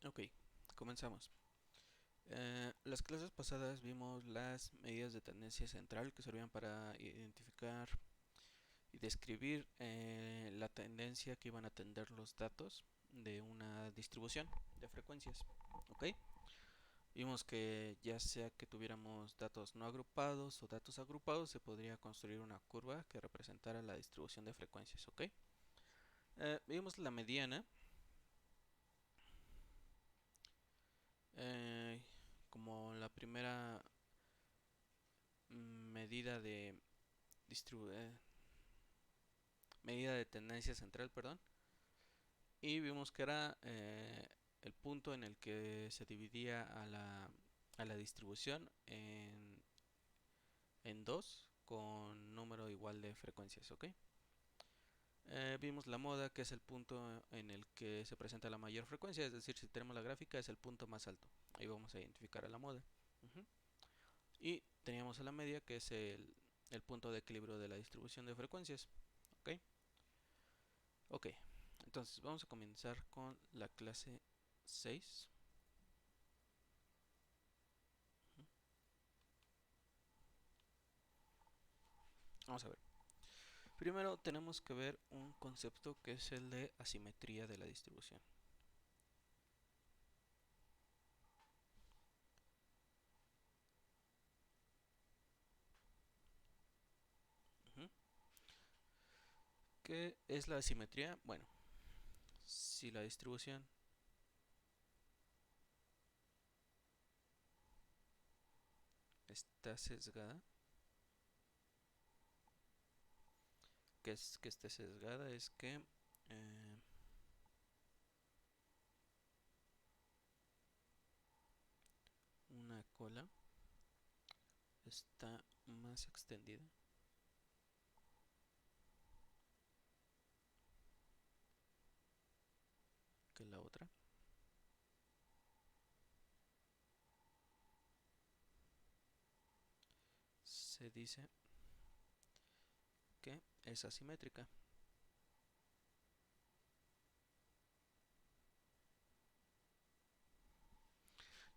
Ok, comenzamos. Las clases pasadas vimos las medidas de tendencia central que servían para identificar y describir la tendencia que iban a tener los datos de una distribución de frecuencias. Ok, vimos que ya sea que tuviéramos datos no agrupados o datos agrupados, se podría construir una curva que representara la distribución de frecuencias. Ok, vimos la mediana eh, como la primera medida de medida de tendencia central, perdón, y vimos que era el punto en el que se dividía a la distribución en dos con número igual de frecuencias, ¿ok? Vimos la moda, que es el punto en el que se presenta la mayor frecuencia, es decir, si tenemos la gráfica es el punto más alto. Ahí vamos a identificar a la moda. Uh -huh. Y teníamos a la media, que es el punto de equilibrio de la distribución de frecuencias. ¿Ok? Ok, entonces vamos a comenzar con la clase 6. Vamos a ver. Primero tenemos que ver un concepto que es el de asimetría de la distribución. Uh -huh. ¿Qué es la asimetría? Bueno, si la distribución está sesgada, ¿qué es que esté sesgada? Es que una cola está más extendida que la otra. Se dice que es asimétrica.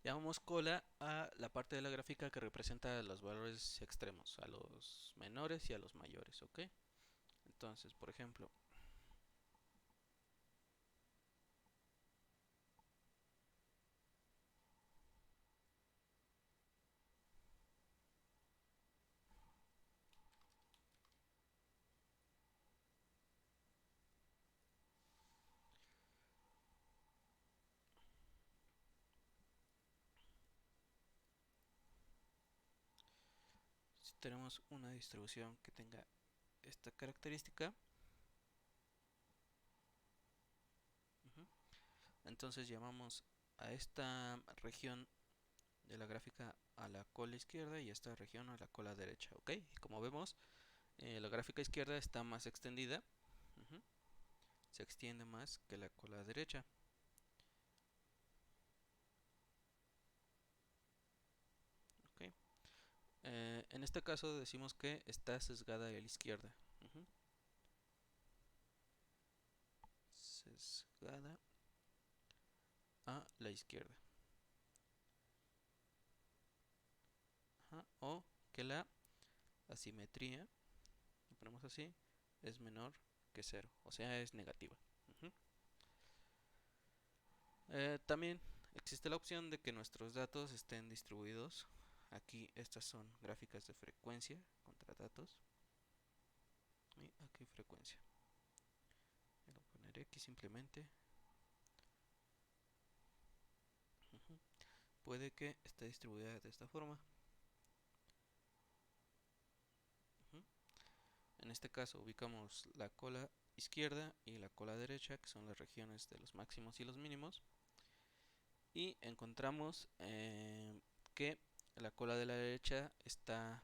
Llamamos cola a la parte de la gráfica que representa los valores extremos, a los menores y a los mayores, ¿ok? Entonces, por ejemplo, si tenemos una distribución que tenga esta característica, entonces llamamos a esta región de la gráfica a la cola izquierda y a esta región a la cola derecha, ¿ok? Y como vemos, la gráfica izquierda está más extendida, se extiende más que la cola derecha. ¿Ok? En este caso decimos que está sesgada a la izquierda. Sesgada a la izquierda. O que la asimetría, lo ponemos así, es menor que cero, o sea, es negativa. También existe la opción de que nuestros datos estén distribuidos. Aquí estas son gráficas de frecuencia contra datos. Y aquí frecuencia. Voy a poner X simplemente. Puede que esté distribuida de esta forma. En este caso ubicamos la cola izquierda y la cola derecha, que son las regiones de los máximos y los mínimos. Y encontramos que la cola de la derecha está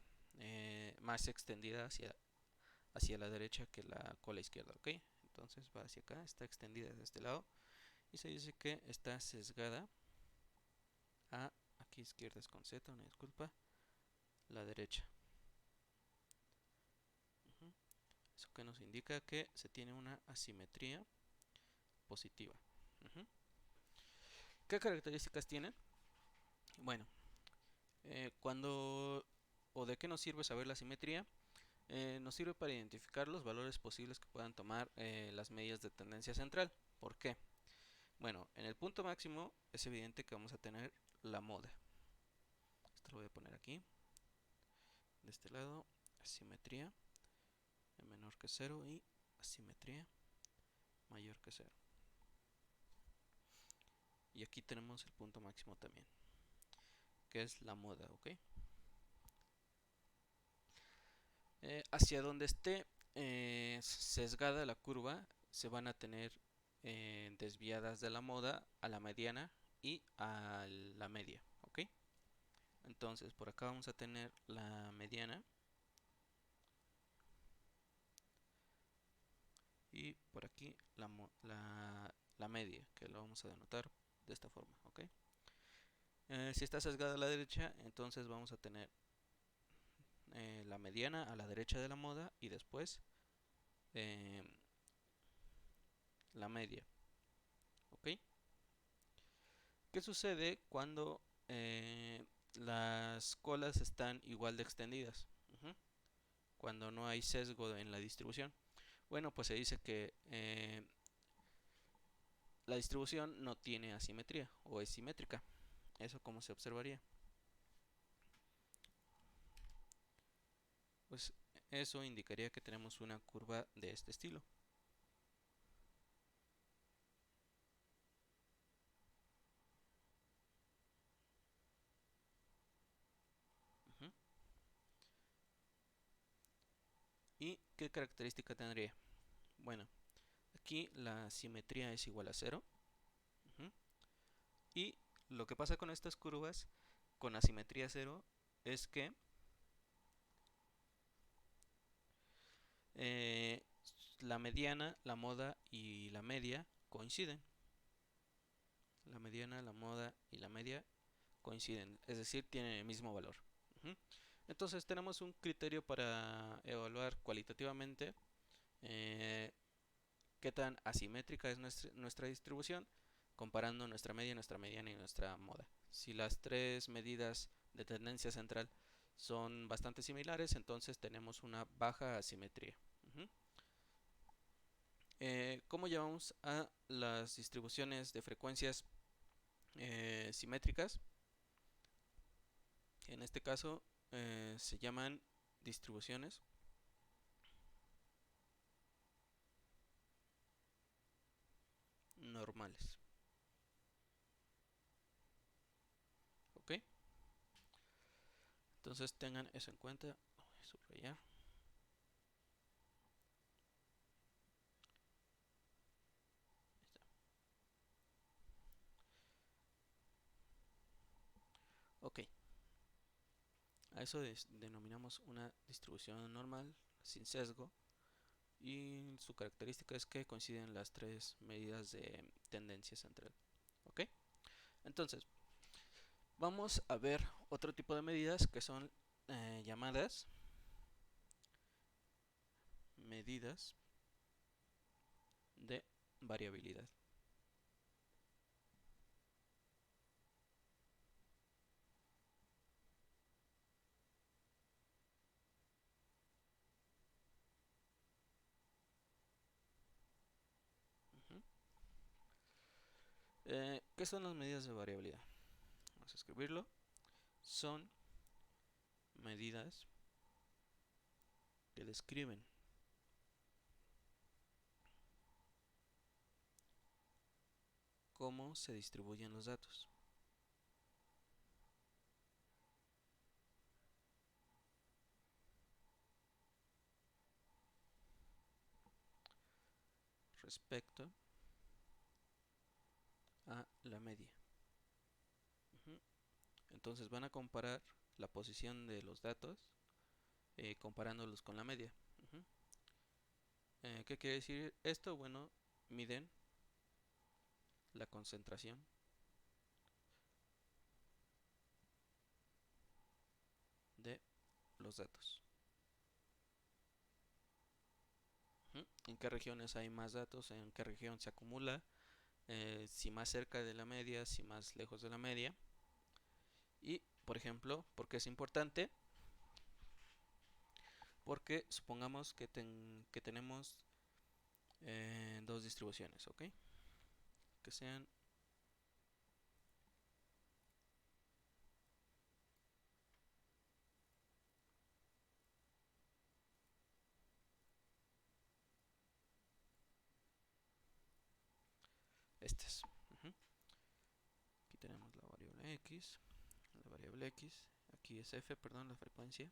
más extendida hacia la derecha que la cola izquierda, ¿ok? Entonces va hacia acá, está extendida de este lado y se dice que está sesgada a, aquí izquierda es con Z, una disculpa, la derecha. Eso que nos indica que se tiene una asimetría positiva. ¿Qué características tienen? Bueno, cuando o de qué nos sirve saber la simetría. Nos sirve para identificar los valores posibles que puedan tomar las medidas de tendencia central. ¿Por qué? Bueno, en el punto máximo es evidente que vamos a tener la moda. Esto lo voy a poner aquí. De este lado, asimetría menor que 0 y asimetría mayor que 0. Y aquí tenemos el punto máximo también, que es la moda, ¿ok? Hacia donde esté sesgada la curva, se van a tener desviadas de la moda a la mediana y a la media, ¿ok? Entonces por acá vamos a tener la mediana y por aquí la media, que lo vamos a denotar de esta forma, ¿ok? Si está sesgada a la derecha, entonces vamos a tener la mediana a la derecha de la moda y después eh, la media, ¿ok? ¿Qué sucede cuando las colas están igual de extendidas? Cuando no hay sesgo en la distribución. Bueno, pues se dice que la distribución no tiene asimetría o es simétrica. ¿Eso cómo se observaría? Pues eso indicaría que tenemos una curva de este estilo. ¿Y qué característica tendría? Bueno, aquí la simetría es igual a 0. Y lo que pasa con estas curvas con asimetría 0 es que la mediana, la moda y la media coinciden. La mediana, la moda y la media coinciden, es decir, tienen el mismo valor. Entonces tenemos un criterio para evaluar cualitativamente qué tan asimétrica es nuestra distribución, comparando nuestra media, nuestra mediana y nuestra moda. Si las tres medidas de tendencia central son bastante similares, entonces tenemos una baja asimetría. ¿Cómo llamamos a las distribuciones de frecuencias simétricas? En este caso se llaman distribuciones normales. ¿Ok? Entonces tengan eso en cuenta. Voy a subrayar. Ok. A eso denominamos una distribución normal sin sesgo y su característica es que coinciden las tres medidas de tendencia central. ¿Ok? Entonces, vamos a ver otro tipo de medidas que son llamadas medidas de variabilidad. ¿Qué son las medidas de variabilidad? Vamos a escribirlo. Son medidas que describen cómo se distribuyen los datos respecto a la media. Entonces van a comparar la posición de los datos comparándolos con la media. ¿Qué quiere decir esto? Bueno, miden la concentración de los datos. ¿En qué regiones hay más datos? ¿En qué región se acumula? si más cerca de la media, si más lejos de la media. Y, por ejemplo, ¿por qué es importante? Porque supongamos que tenemos dos distribuciones, ¿ok? Que sean estas. Ujú. Aquí tenemos la variable x, aquí es f, perdón, la frecuencia.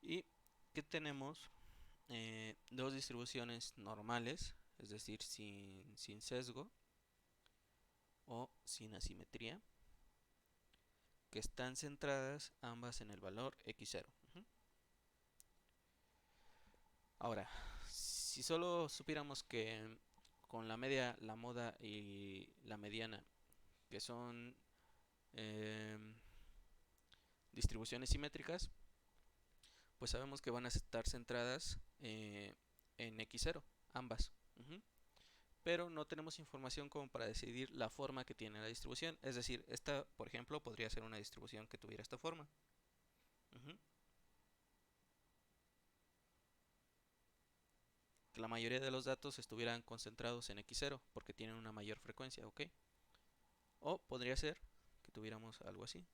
Y que tenemos dos distribuciones normales, es decir, sin sesgo o sin asimetría, que están centradas ambas en el valor x0. Ahora, si solo supiéramos que con la media, la moda y la mediana, que son distribuciones simétricas, pues sabemos que van a estar centradas en x0, ambas. Pero no tenemos información como para decidir la forma que tiene la distribución. Es decir, esta, por ejemplo, podría ser una distribución que tuviera esta forma. Que la mayoría de los datos estuvieran concentrados en x0 porque tienen una mayor frecuencia, ¿ok? O podría ser que tuviéramos algo así.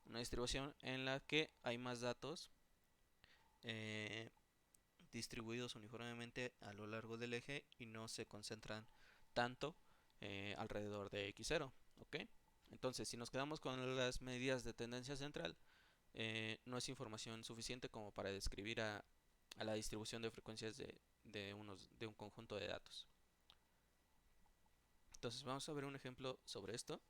Una distribución en la que hay más datos distribuidos uniformemente a lo largo del eje y no se concentran tanto alrededor de x0, ¿ok? Entonces, si nos quedamos con las medidas de tendencia central, no es información suficiente como para describir a la distribución de frecuencias de un conjunto de datos. Entonces, vamos a ver un ejemplo sobre esto.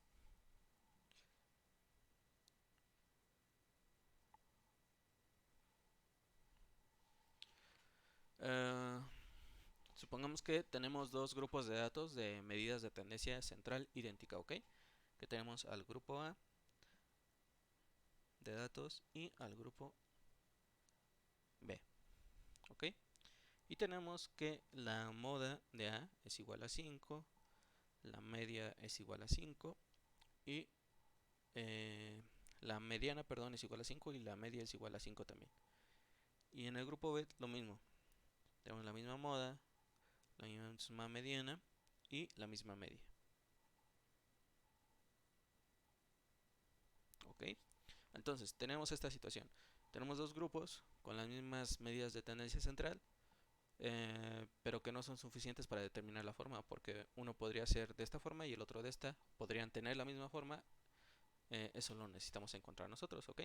Supongamos que tenemos dos grupos de datos de medidas de tendencia central idéntica, ¿ok? Que tenemos al grupo A de datos y al grupo B, ¿ok? Y tenemos que la moda de A es igual a 5, la media es igual a 5 y la mediana, perdón, es igual a 5 y la media es igual a 5 también. Y en el grupo B lo mismo. Tenemos la misma moda, la misma mediana y la misma media. ¿Ok? Entonces, tenemos esta situación. Tenemos dos grupos con las mismas medidas de tendencia central, pero que no son suficientes para determinar la forma, porque uno podría ser de esta forma y el otro de esta. Podrían tener la misma forma, eso lo necesitamos encontrar nosotros, ¿ok?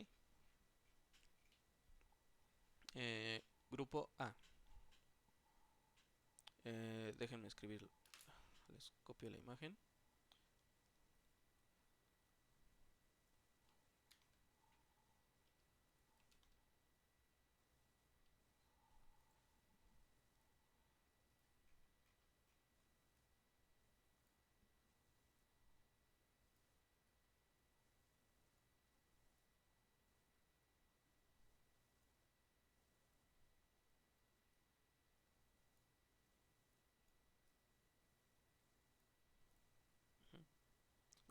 Grupo A. Déjenme escribir, les copio la imagen.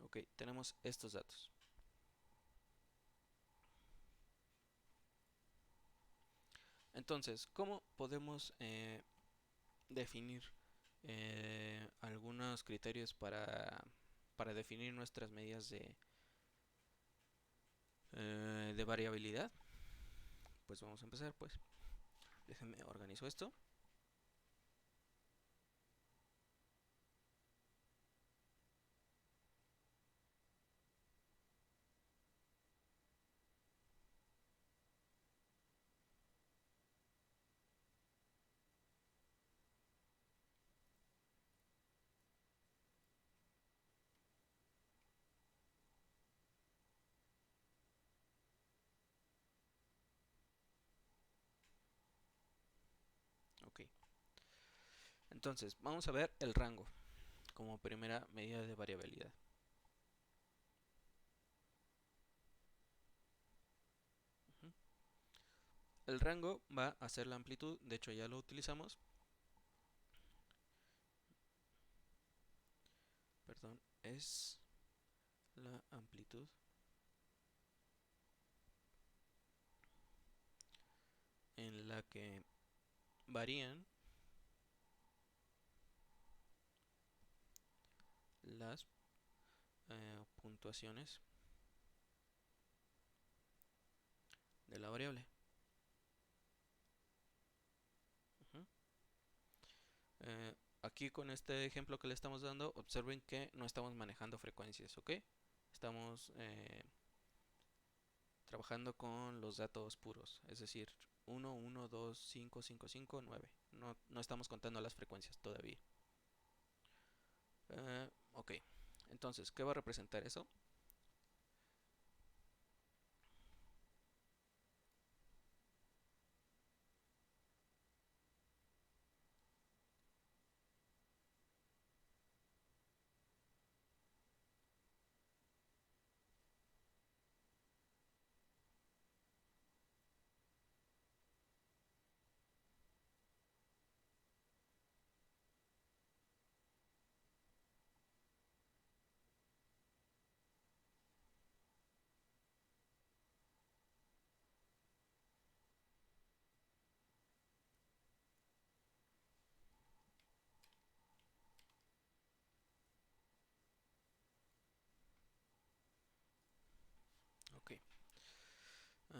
Ok, tenemos estos datos. Entonces, ¿cómo podemos definir algunos criterios para definir nuestras medidas de variabilidad? Pues vamos a empezar, pues. Déjenme organizo esto. Ok. Entonces, vamos a ver el rango como primera medida de variabilidad. El rango va a ser la amplitud, de hecho ya lo utilizamos. Perdón, es la amplitud en la que varían las puntuaciones de la variable. Ujú. Aquí con este ejemplo que le estamos dando, observen que no estamos manejando frecuencias, ¿ok? Estamos trabajando con los datos puros, es decir, 1, 1, 2, 5, 5, 5, 9. No estamos contando las frecuencias todavía. Ok, entonces, ¿qué va a representar eso? Ok. Uh,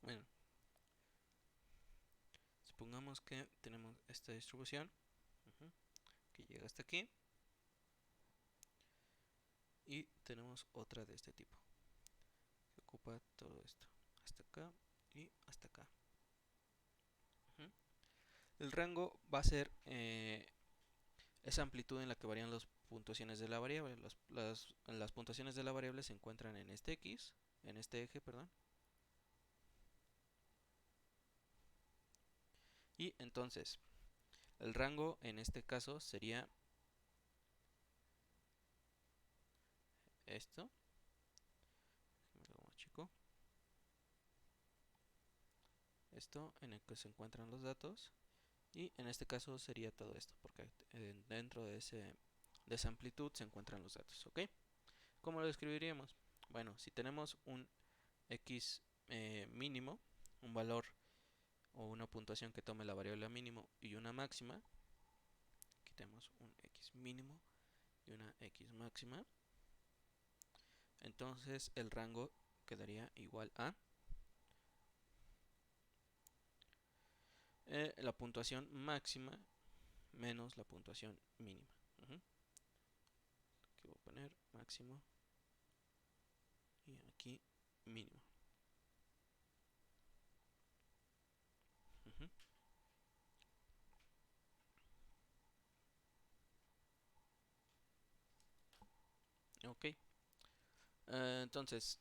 bueno, supongamos que tenemos esta distribución que llega hasta aquí y tenemos otra de este tipo que ocupa todo esto, hasta acá y hasta acá. El rango va a ser esa amplitud en la que varían las puntuaciones de la variable. Las puntuaciones de la variable se encuentran en este X, en este eje, perdón. Y entonces, el rango en este caso sería esto. Más chico. Esto en el que se encuentran los datos. Y en este caso sería todo esto, porque dentro de esa amplitud se encuentran los datos, ¿ok? ¿Cómo lo describiríamos? Bueno, si tenemos un X mínimo, un valor o una puntuación que tome la variable mínimo y una máxima, quitemos un X mínimo y una X máxima, entonces el rango quedaría igual a la puntuación máxima menos la puntuación mínima. Aquí voy a poner máximo y aquí mínimo. Ok, entonces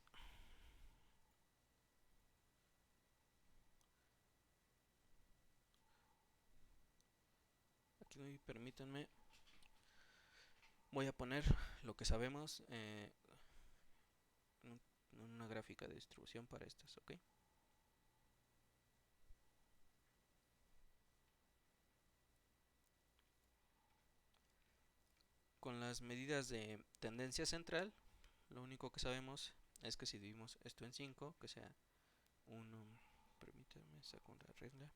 aquí permítanme, voy a poner lo que sabemos en una gráfica de distribución para estas, ok. Con las medidas de tendencia central, lo único que sabemos es que si dividimos esto en 5, que sea 1, permítanme, saco una regla.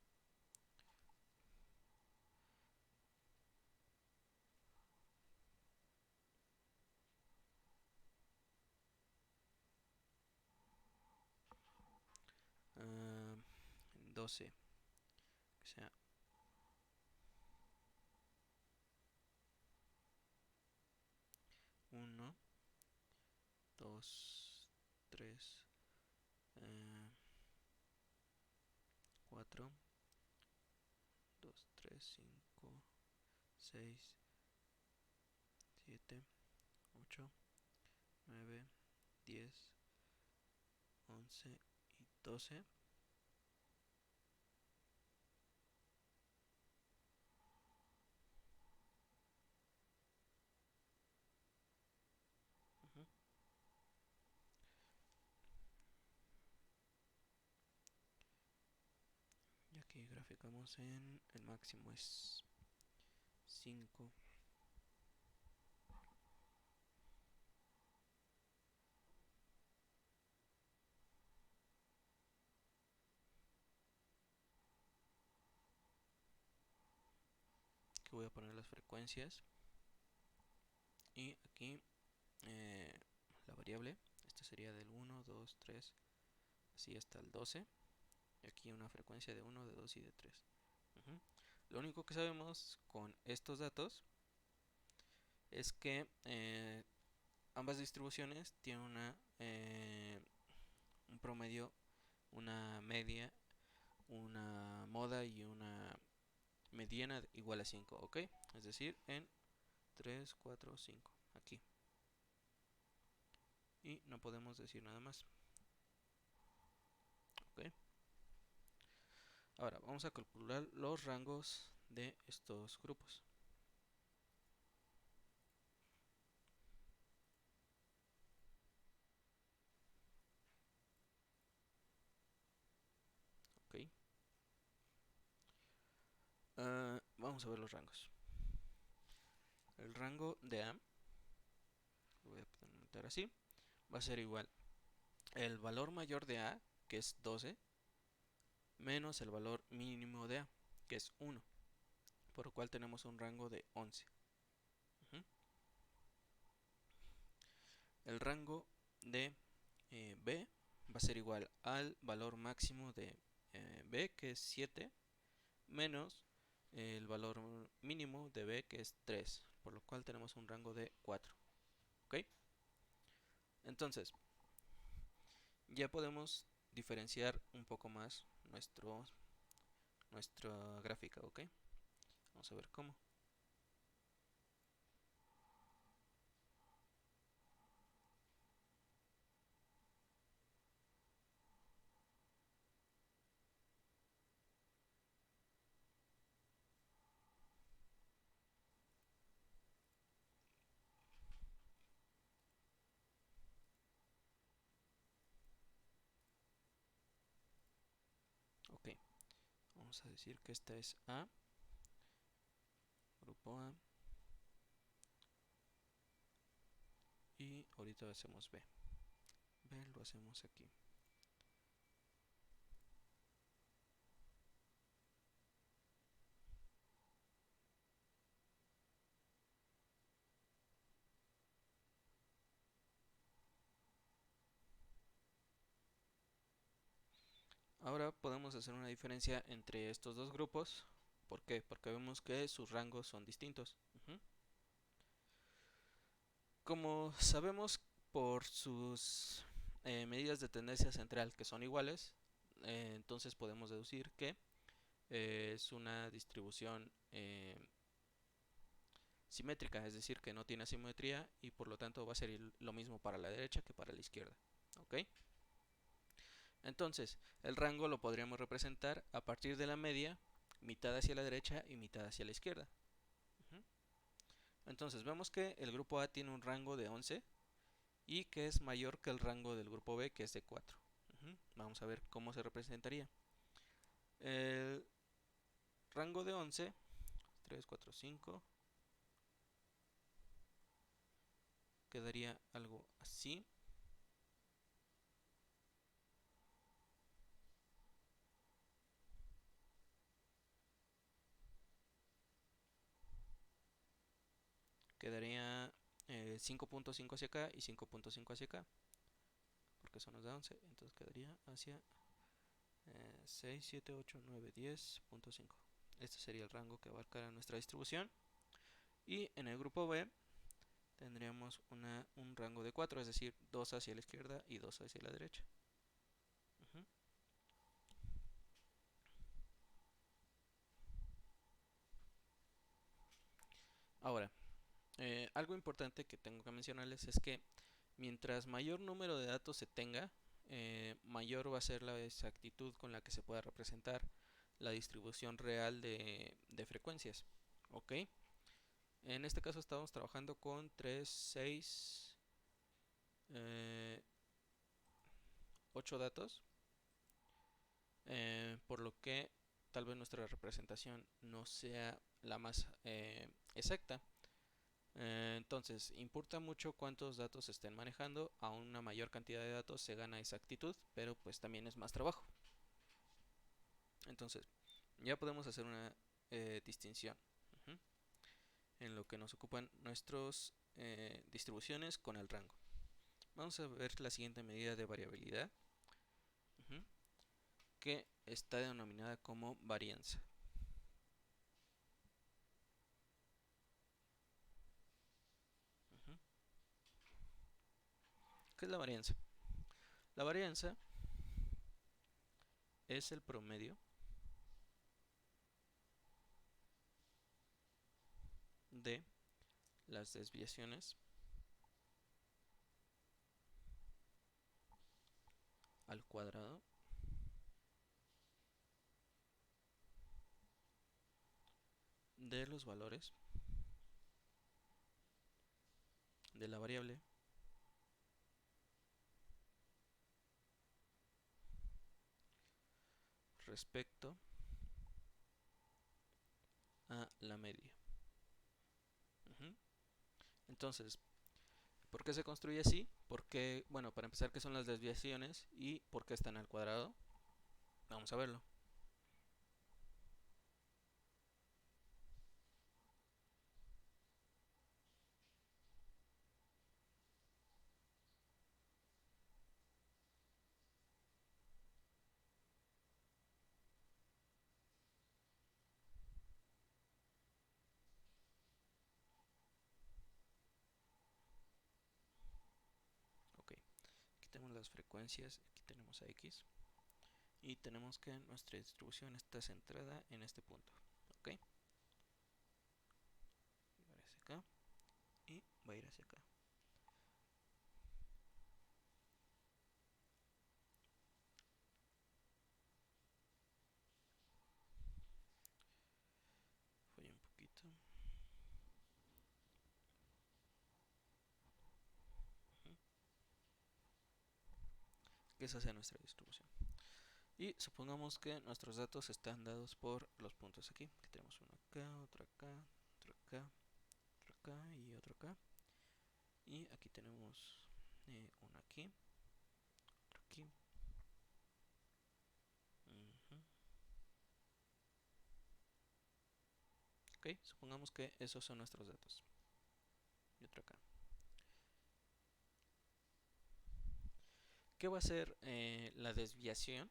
En 12, que sea 1, 2, 3, 4, 2, 3, 5, 6, 7, 8, 9, 10, 11 y 12. graficamos en el máximo es 5. Que voy a poner las frecuencias y aquí la variable, esta sería del 1, 2, 3, así hasta el 12. Y aquí una frecuencia de 1, de 2 y de 3. Lo único que sabemos con estos datos es que ambas distribuciones tienen un promedio, una media, una moda y una mediana igual a 5, ¿ok? Es decir, en 3, 4, 5, aquí. Y no podemos decir nada más, ¿ok? Ahora vamos a calcular los rangos de estos grupos. ¿Ok? Vamos a ver los rangos. El rango de A, lo voy a poner así, va a ser igual el valor mayor de A, que es 12, menos el valor mínimo de A, que es 1, por lo cual tenemos un rango de 11. El rango de B va a ser igual al valor máximo de B, que es 7, menos el valor mínimo de B, que es 3, por lo cual tenemos un rango de 4. ¿Ok? Entonces, ya podemos diferenciar un poco más nuestra gráfica, ¿ok? Vamos a ver cómo. Ok, vamos a decir que esta es A, grupo A, y ahorita hacemos B. B lo hacemos aquí. Ahora podemos hacer una diferencia entre estos dos grupos. ¿Por qué? Porque vemos que sus rangos son distintos. Como sabemos por sus medidas de tendencia central que son iguales, entonces podemos deducir que es una distribución simétrica, es decir, que no tiene asimetría y por lo tanto va a ser lo mismo para la derecha que para la izquierda. ¿Ok? Entonces, el rango lo podríamos representar a partir de la media, mitad hacia la derecha y mitad hacia la izquierda. Entonces, vemos que el grupo A tiene un rango de 11 y que es mayor que el rango del grupo B, que es de 4. Vamos a ver cómo se representaría. El rango de 11, 3, 4, 5, quedaría algo así. Quedaría 5.5 hacia acá y 5.5 hacia acá, porque eso nos da 11, entonces quedaría hacia 6, 7, 8, 9, 10.5. Este sería el rango que abarcará nuestra distribución. Y en el grupo B tendríamos un rango de 4, es decir, 2 hacia la izquierda y 2 hacia la derecha. Ahora, algo importante que tengo que mencionarles es que mientras mayor número de datos se tenga, mayor va a ser la exactitud con la que se pueda representar la distribución real de frecuencias. ¿Ok? En este caso estamos trabajando con 3, 6, 8 datos, por lo que tal vez nuestra representación no sea la más exacta. Entonces, importa mucho cuántos datos se estén manejando. A una mayor cantidad de datos se gana exactitud, pero pues también es más trabajo. Entonces, ya podemos hacer una distinción en lo que nos ocupan nuestras distribuciones con el rango. Vamos a ver la siguiente medida de variabilidad, que está denominada como varianza. ¿Qué es la varianza? La varianza es el promedio de las desviaciones al cuadrado de los valores de la variable respecto a la media. Entonces, ¿por qué se construye así? Porque, bueno, para empezar, ¿qué son las desviaciones y por qué están al cuadrado? Vamos a verlo. Ok, aquí tenemos las frecuencias, aquí tenemos a X y tenemos que nuestra distribución está centrada en este punto. Ok, va a ir hacia acá y va a ir hacia acá. Fue un poquito. Que esa sea nuestra distribución. Y supongamos que nuestros datos están dados por los puntos aquí, que tenemos uno acá, otro acá, otro acá, otro acá y otro acá. Y aquí tenemos uno aquí, otro aquí. Ok, supongamos que esos son nuestros datos. Y otro acá. ¿Qué va a ser la desviación?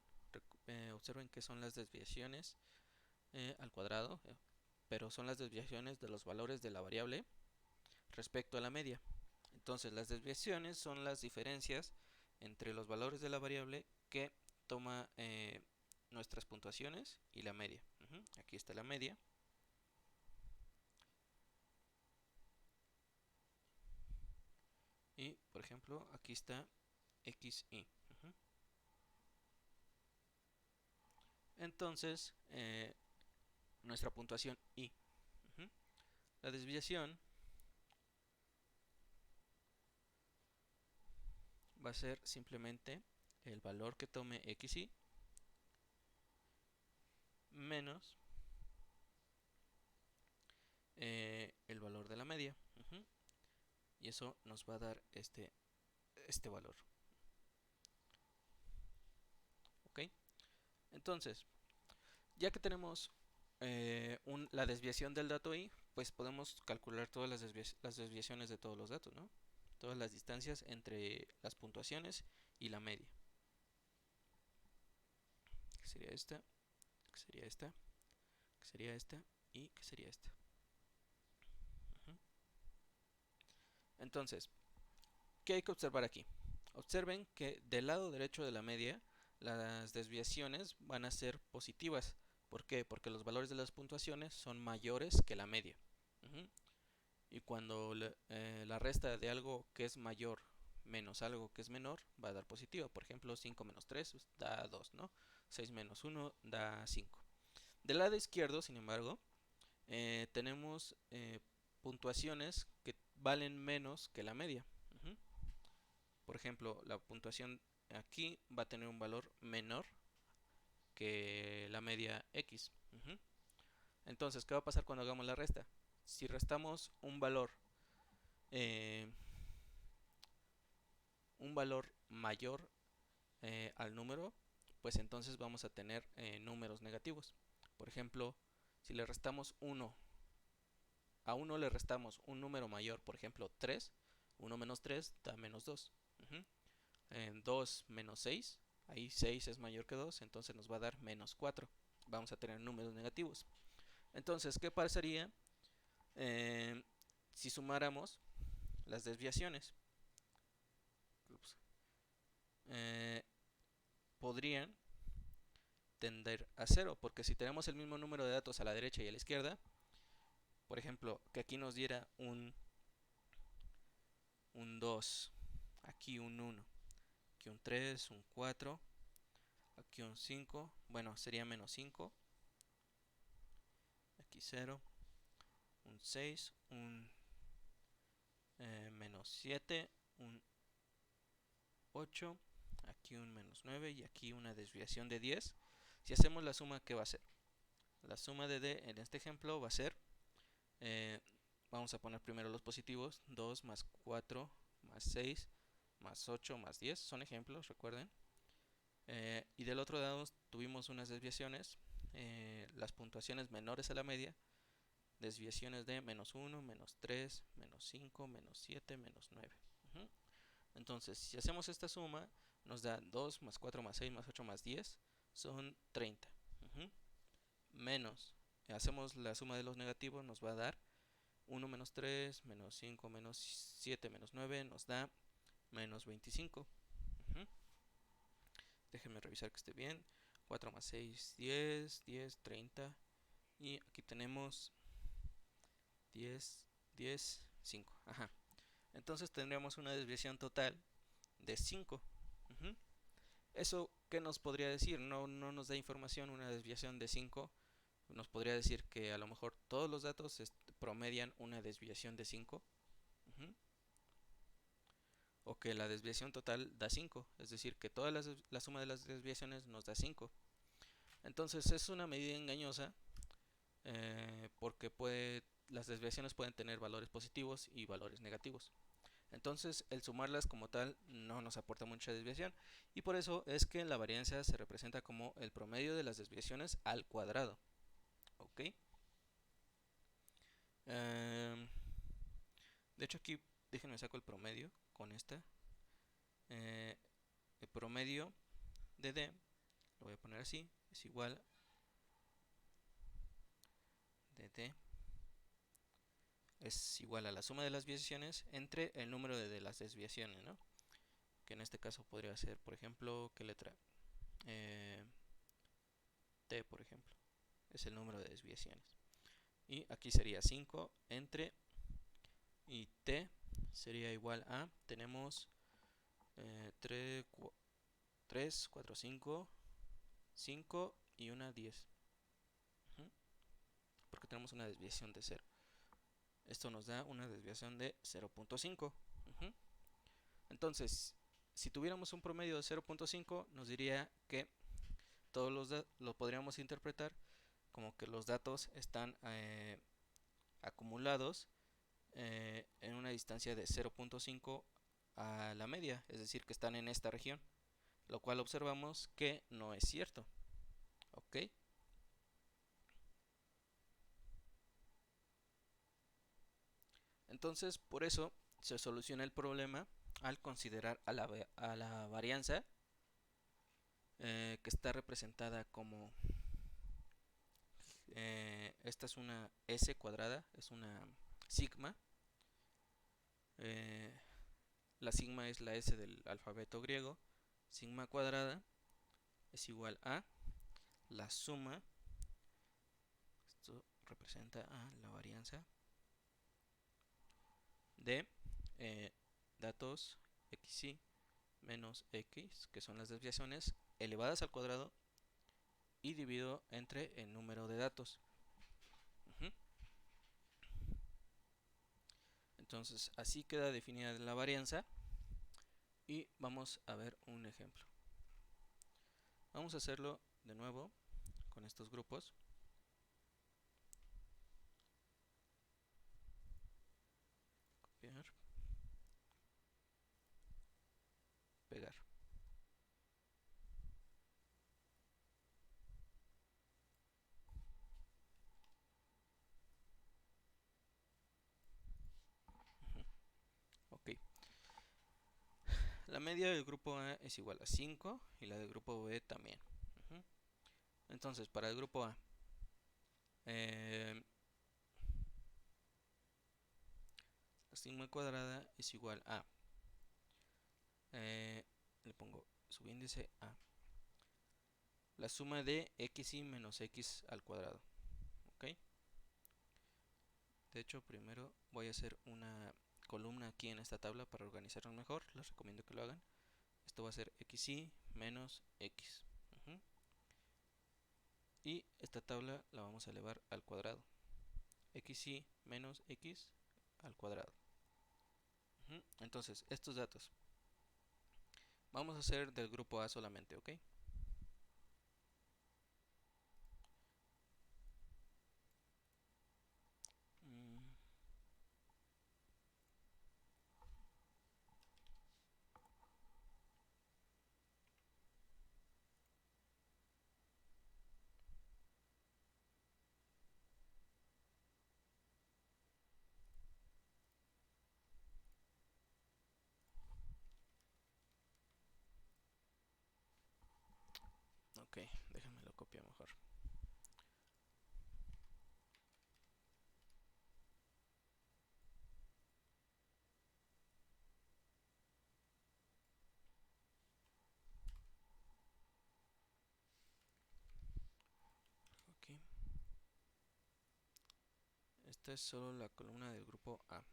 Observen que son las desviaciones al cuadrado, pero son las desviaciones de los valores de la variable respecto a la media. Entonces, las desviaciones son las diferencias entre los valores de la variable que toma nuestras puntuaciones y la media. Aquí está la media. Y, por ejemplo, aquí está XY. Entonces, nuestra puntuación Y. La desviación va a ser simplemente el valor que tome XY menos el valor de la media. Y eso nos va a dar este valor. ¿Ok? Entonces, ya que tenemos la desviación del dato Y, pues podemos calcular todas las desviaciones de todos los datos, ¿no? Todas las distancias entre las puntuaciones y la media. Que sería esta, que sería esta, que sería esta y que sería esta. Entonces, ¿qué hay que observar aquí? Observen que del lado derecho de la media, las desviaciones van a ser positivas. ¿Por qué? Porque los valores de las puntuaciones son mayores que la media. Y cuando la resta de algo que es mayor menos algo que es menor, va a dar positivo. Por ejemplo, 5 menos 3 da 2, ¿no? 6 menos 1 da 5. Del lado izquierdo, sin embargo, tenemos puntuaciones que valen menos que la media. Por ejemplo, la puntuación aquí va a tener un valor menor que la media X. Entonces, ¿qué va a pasar cuando hagamos la resta? Si restamos eh, un valor mayor al número, pues entonces vamos a tener números negativos. Por ejemplo, si le restamos 1, a 1 le restamos un número mayor, por ejemplo 3, 1 menos 3 da menos 2. 2 menos 6, ahí 6 es mayor que 2, entonces nos va a dar menos 4. Vamos a tener números negativos. Entonces, ¿qué pasaría si sumáramos las desviaciones? Podrían tender a 0, porque si tenemos el mismo número de datos a la derecha y a la izquierda, por ejemplo, que aquí nos diera un 2, aquí un 1, aquí un 3, un 4, aquí un 5, bueno, sería menos 5, aquí 0, un 6, un menos 7, un 8, aquí un menos 9 y aquí una desviación de 10. Si hacemos la suma, ¿qué va a ser? La suma de D en este ejemplo va a ser, vamos a poner primero los positivos, 2 más 4 más 6 más 8 más 10, son ejemplos, recuerden. Y del otro lado tuvimos unas desviaciones, las puntuaciones menores a la media, desviaciones de menos 1, menos 3, menos 5, menos 7, menos 9. Entonces, si hacemos esta suma, nos da 2 más 4 más 6 más 8 más 10, son 30. Menos, hacemos la suma de los negativos, nos va a dar 1 menos 3, menos 5, menos 7, menos 9, nos da menos 25. Déjenme revisar que esté bien. 4 más 6, 10, 10, 30. Y aquí tenemos 10, 10, 5. Ajá. Entonces tendríamos una desviación total de 5. ¿Eso qué nos podría decir? No nos da información una desviación de 5. Nos podría decir que a lo mejor todos los datos promedian una desviación de 5. O que la desviación total da 5. Es decir, que toda la suma de las desviaciones nos da 5. Entonces es una medida engañosa porque las desviaciones pueden tener valores positivos y valores negativos. Entonces el sumarlas como tal no nos aporta mucha desviación y por eso es que la varianza se representa como el promedio de las desviaciones al cuadrado. ¿Ok? De hecho aquí déjenme saco el promedio con esta. El promedio de D, lo voy a poner así, es igual de D es igual a la suma de las desviaciones entre el número de las desviaciones, ¿no? Que en este caso podría ser, por ejemplo, ¿qué letra? T, por ejemplo, es el número de desviaciones. Y aquí sería 5 entre, y T sería igual a, tenemos 3, 4, 5, 5 y una 10. Porque tenemos una desviación de 0. Esto nos da una desviación de 0.5. Entonces, si tuviéramos un promedio de 0.5, nos diría que todos lo podríamos interpretar como que los datos están acumulados en una distancia de 0.5 a la media, es decir, que están en esta región, lo cual observamos que no es cierto. ¿Ok? Entonces, por eso se soluciona el problema al considerar a la varianza que está representada como esta es una S cuadrada, es una sigma. La sigma es la S del alfabeto griego. Sigma cuadrada es igual a la suma, esto representa a la varianza de datos xy menos x, que son las desviaciones, elevadas al cuadrado y dividido entre el número de datos. Entonces así queda definida la varianza y vamos a ver un ejemplo. Vamos a hacerlo de nuevo con estos grupos. Copiar, pegar. Ok. La media del grupo A es igual a 5 y la del grupo B también. Entonces, para el grupo A, la sigma cuadrada es igual a, le pongo subíndice A, la suma de xy menos x al cuadrado. ¿Ok? De hecho, primero voy a hacer una columna aquí en esta tabla para organizarnos mejor. Les recomiendo que lo hagan. Esto va a ser xy menos x. Y esta tabla la vamos a elevar al cuadrado. Xy menos x al cuadrado. Entonces, estos datos vamos a hacer del grupo A solamente, ¿ok? Ok, déjenme lo copio mejor. Ok. Esta es solo la columna del grupo A.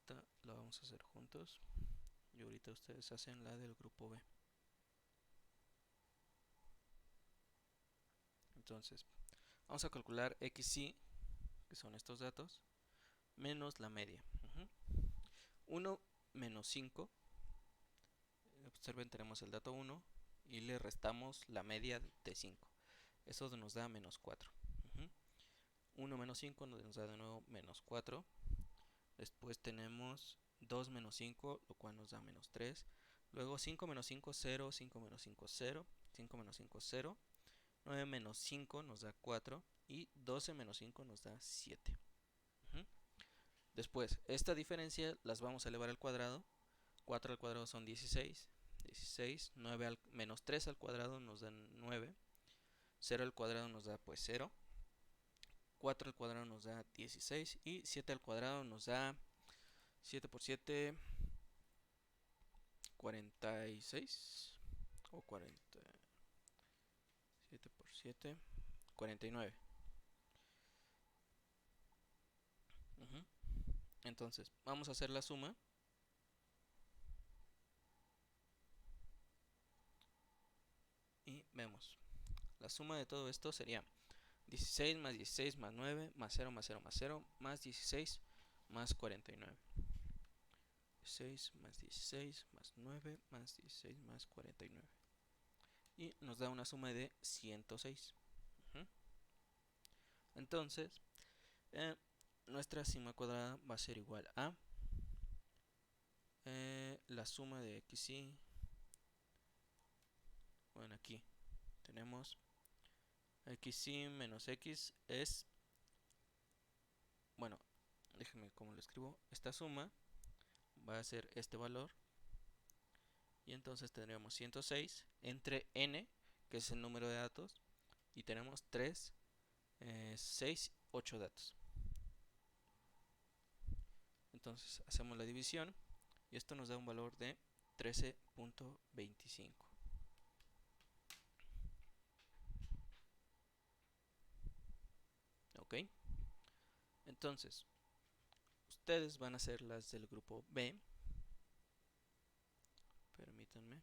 Esta la vamos a hacer juntos. Y ahorita ustedes hacen la del grupo B. Entonces, vamos a calcular xy, que son estos datos, menos la media. 1 menos 5. Observen, tenemos el dato 1 y le restamos la media de 5. Eso nos da menos 4. 1 menos 5 nos da de nuevo menos 4. Después tenemos 2 menos 5, lo cual nos da menos 3. Luego 5 menos 5, 0. 5 menos 5, 0. 5 menos 5, 0. 9 menos 5 nos da 4. Y 12 menos 5 nos da 7. Después, esta diferencia las vamos a elevar al cuadrado. 4 al cuadrado son 16. 16. 9 al menos 3 al cuadrado nos da 9. 0 al cuadrado nos da pues 0. 4 al cuadrado nos da 16. Y 7 al cuadrado nos da 7 por 7, 46. O 40. 7 por 7, 49. Entonces, vamos a hacer la suma. Y vemos. La suma de todo esto sería 16 más 16 más 9 más 0 más 0 más 0 más 16 más 49. 16 más 16 más 9 más 16 más 49. Y nos da una suma de 106. Entonces, nuestra suma cuadrada va a ser igual a la suma de xy. Bueno, aquí tenemos xy menos x es, bueno, déjenme cómo lo escribo. Esta suma va a ser este valor. Y entonces tendríamos 106 entre n, que es el número de datos. Y tenemos 3, 6, 8 datos. Entonces hacemos la división. Y esto nos da un valor de 13.25. Ok. Entonces, ustedes van a hacer las del grupo B. Permítanme.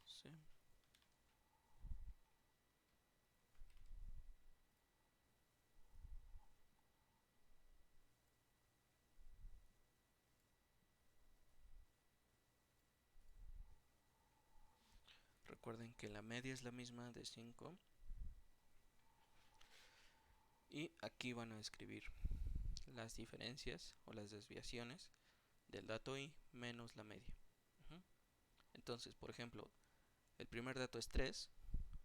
Sí. recuerden que la media es la misma de 5. Y aquí van a escribir las diferencias o las desviaciones del dato i menos la media. Entonces, por ejemplo, el primer dato es 3,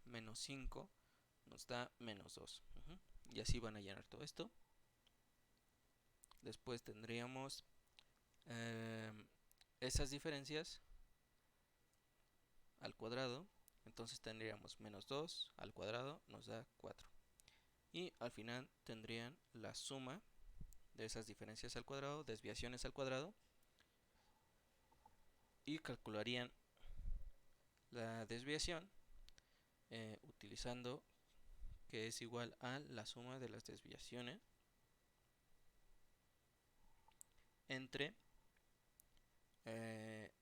menos 5 nos da menos 2. Y así van a llenar todo esto. Después tendríamos esas diferencias al cuadrado. Entonces tendríamos menos 2 al cuadrado nos da 4. Y al final tendrían la suma de esas diferencias al cuadrado, desviaciones al cuadrado, y calcularían la desviación utilizando que es igual a la suma de las desviaciones entre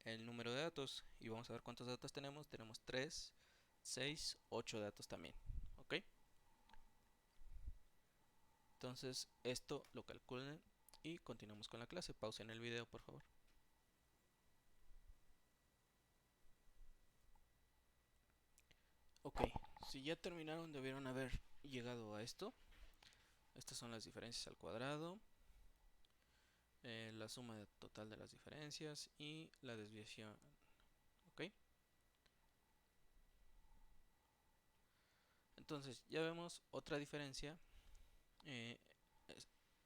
el número de datos. Y vamos a ver cuántos datos tenemos. Tenemos 3, 6, 8 datos también. ¿Ok? Entonces esto lo calculan y continuamos con la clase. Pausen el video, por favor. Ok, si ya terminaron debieron haber llegado a esto. Estas son las diferencias al cuadrado, la suma total de las diferencias y la desviación. Ok, entonces ya vemos otra diferencia eh,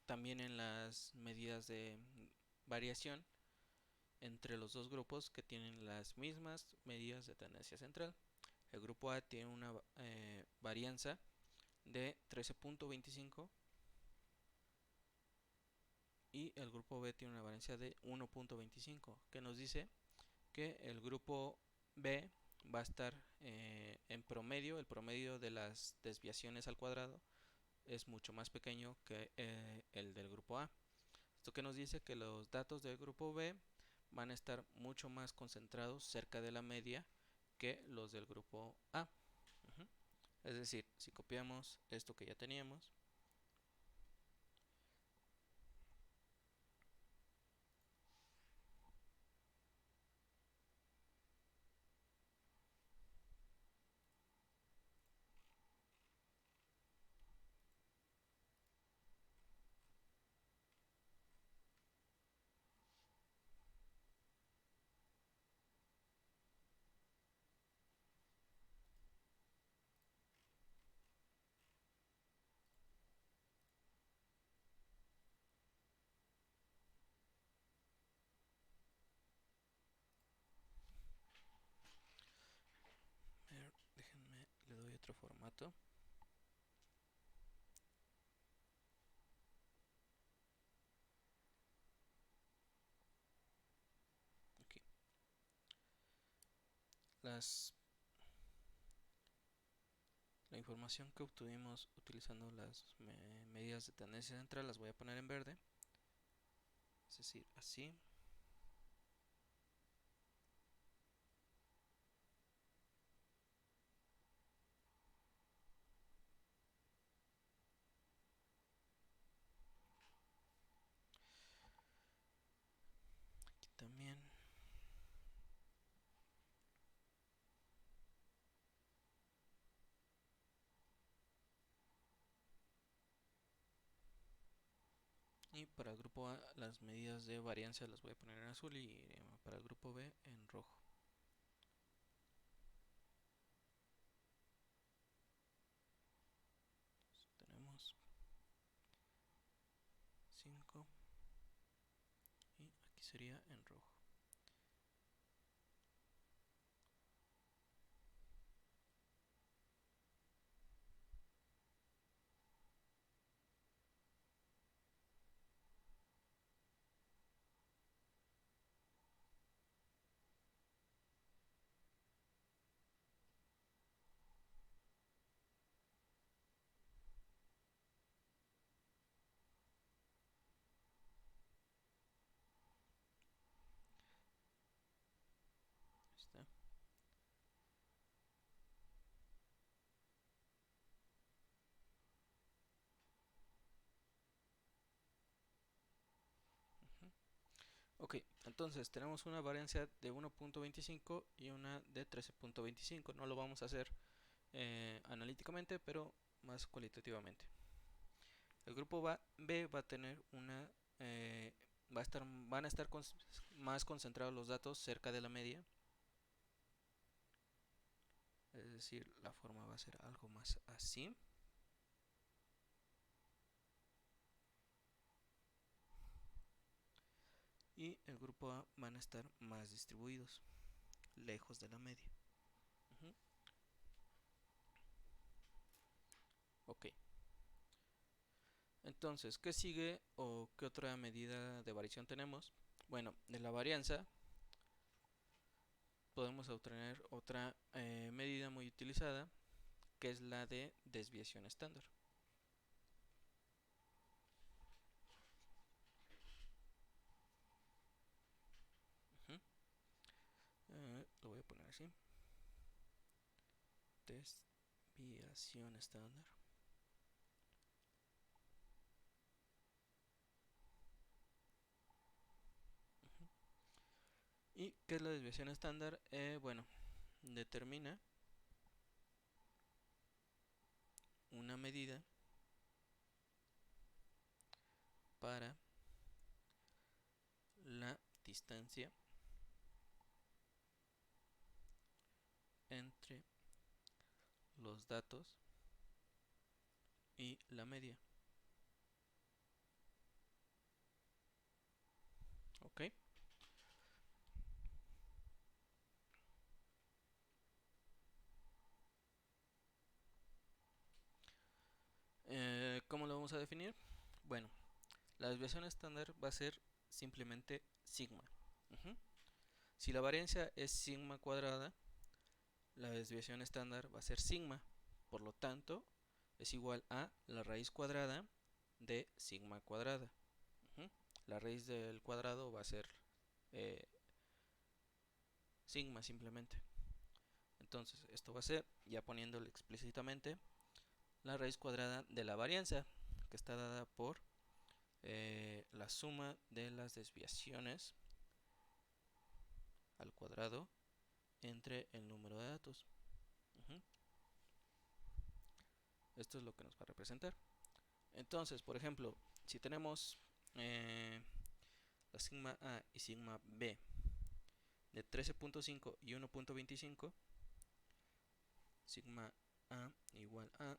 también en las medidas de variación entre los dos grupos que tienen las mismas medidas de tendencia central. El grupo A tiene una varianza de 13.25 y el grupo B tiene una varianza de 1.25, que nos dice que el grupo B va a estar en promedio, el promedio de las desviaciones al cuadrado es mucho más pequeño que el del grupo A. Esto que nos dice que los datos del grupo B van a estar mucho más concentrados cerca de la media que los del grupo A. Es decir, si copiamos esto que ya teníamos, déjenme, le doy otro formato. Aquí. La información que obtuvimos utilizando las medidas de tendencia central las voy a poner en verde, es decir, así. Aquí también. Y para el grupo A las medidas de varianza las voy a poner en azul y para el grupo B en rojo. Entonces, tenemos 5 y aquí sería en rojo. Ok, entonces tenemos una varianza de 1.25 y una de 13.25. No lo vamos a hacer analíticamente, pero más cualitativamente. El grupo B va a tener una van a estar más concentrados los datos cerca de la media, es decir, la forma va a ser algo más así. Y el grupo A van a estar más distribuidos, lejos de la media. Ok. Entonces, ¿qué sigue o qué otra medida de variación tenemos? Bueno, de la varianza podemos obtener otra medida muy utilizada, que es la de desviación estándar. Lo voy a poner así. Desviación estándar. ¿Y qué es la desviación estándar? Bueno, determina una medida para la distancia entre los datos y la media. Ok. ¿Cómo lo vamos a definir? Bueno, la desviación estándar va a ser simplemente sigma. Si la varianza es sigma cuadrada, la desviación estándar va a ser sigma. Por lo tanto, es igual a la raíz cuadrada de sigma cuadrada. La raíz del cuadrado va a ser sigma simplemente. Entonces, esto va a ser, ya poniéndolo explícitamente, la raíz cuadrada de la varianza, que está dada por la suma de las desviaciones al cuadrado entre el número de datos. Esto es lo que nos va a representar. Entonces, por ejemplo, si tenemos la sigma A y sigma B de 13.5 y 1.25, sigma A igual a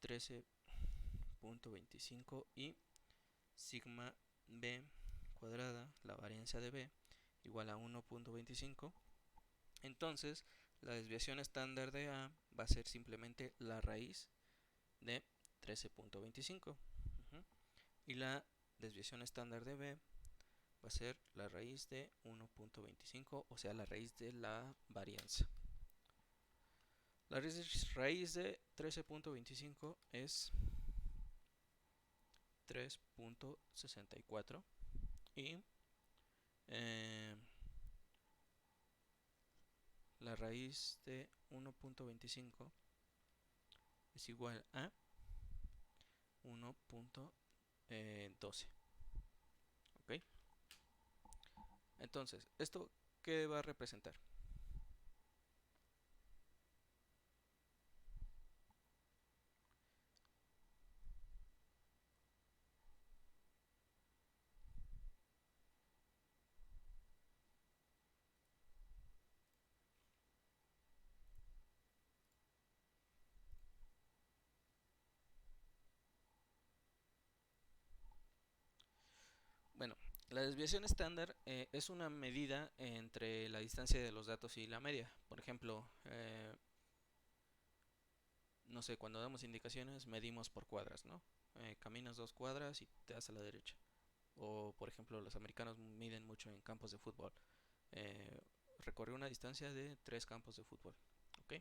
13.25 y sigma B cuadrada, la varianza de B, igual a 1.25. Entonces, la desviación estándar de A va a ser simplemente la raíz de 13.25. Y la desviación estándar de B va a ser la raíz de 1.25, o sea, la raíz de la varianza. La raíz de 13.25 es 3.64 y la raíz de 1.25 es igual a 1.12. ¿Ok? Entonces, ¿esto qué va a representar? Bueno, la desviación estándar es una medida entre la distancia de los datos y la media. Por ejemplo, no sé, cuando damos indicaciones medimos por cuadras, ¿no? Caminas 2 cuadras y te das a la derecha. O, por ejemplo, los americanos miden mucho en campos de fútbol. Recorrió una distancia de 3 campos de fútbol. ¿Ok?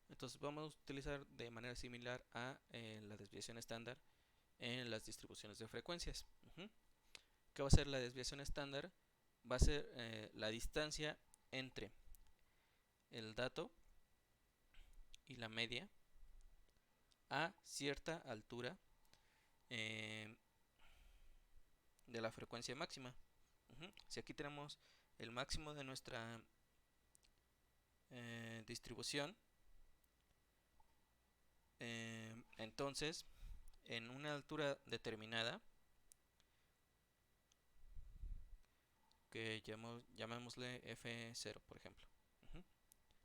Entonces vamos a utilizar de manera similar a la desviación estándar en las distribuciones de frecuencias. ¿Qué va a ser la desviación estándar? Va a ser la distancia entre el dato y la media a cierta altura de la frecuencia máxima. Si aquí tenemos el máximo de nuestra distribución, entonces en una altura determinada, que llamémosle F0, por ejemplo,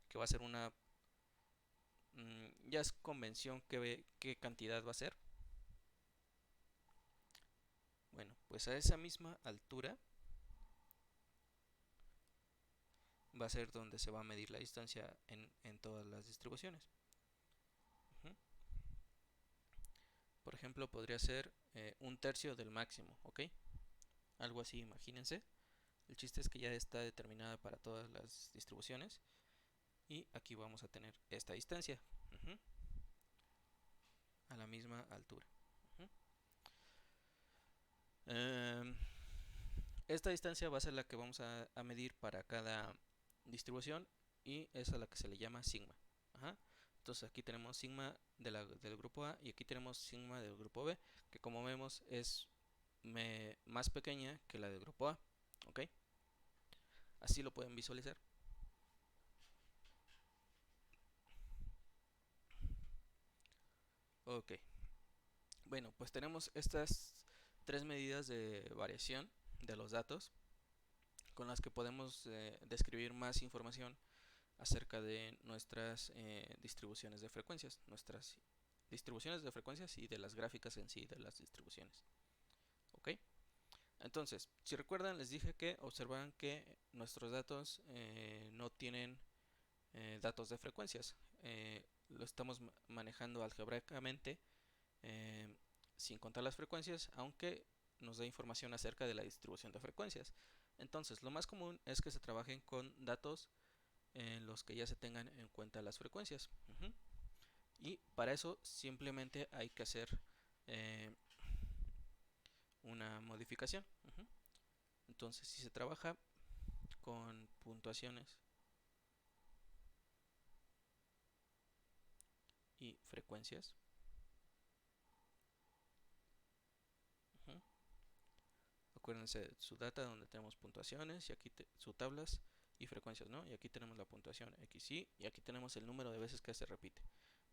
que va a ser una, ya es convención qué cantidad va a ser. Bueno, pues a esa misma altura va a ser donde se va a medir la distancia en todas las distribuciones. Por ejemplo, podría ser un tercio del máximo, ¿ok? Algo así, imagínense. El chiste es que ya está determinada para todas las distribuciones. Y aquí vamos a tener esta distancia, a la misma altura. Esta distancia va a ser la que vamos a medir para cada distribución y es a la que se le llama sigma. Entonces aquí tenemos sigma del grupo A y aquí tenemos sigma del grupo B, que como vemos es más pequeña que la del grupo A. ¿Ok? Así lo pueden visualizar. Ok. Bueno, pues tenemos estas tres medidas de variación de los datos con las que podemos describir más información acerca de nuestras distribuciones de frecuencias, nuestras distribuciones de frecuencias y de las gráficas en sí de las distribuciones. ¿Ok? Entonces, si recuerdan, les dije que observaban que nuestros datos no tienen datos de frecuencias. Lo estamos manejando algebraicamente sin contar las frecuencias, aunque nos da información acerca de la distribución de frecuencias. Entonces, lo más común es que se trabajen con datos en los que ya se tengan en cuenta las frecuencias. Y para eso simplemente hay que hacer una modificación. Entonces, si se trabaja con puntuaciones y frecuencias, acuérdense de su data donde tenemos puntuaciones y aquí su tablas y frecuencias, ¿no? Y aquí tenemos la puntuación XY y aquí tenemos el número de veces que se repite.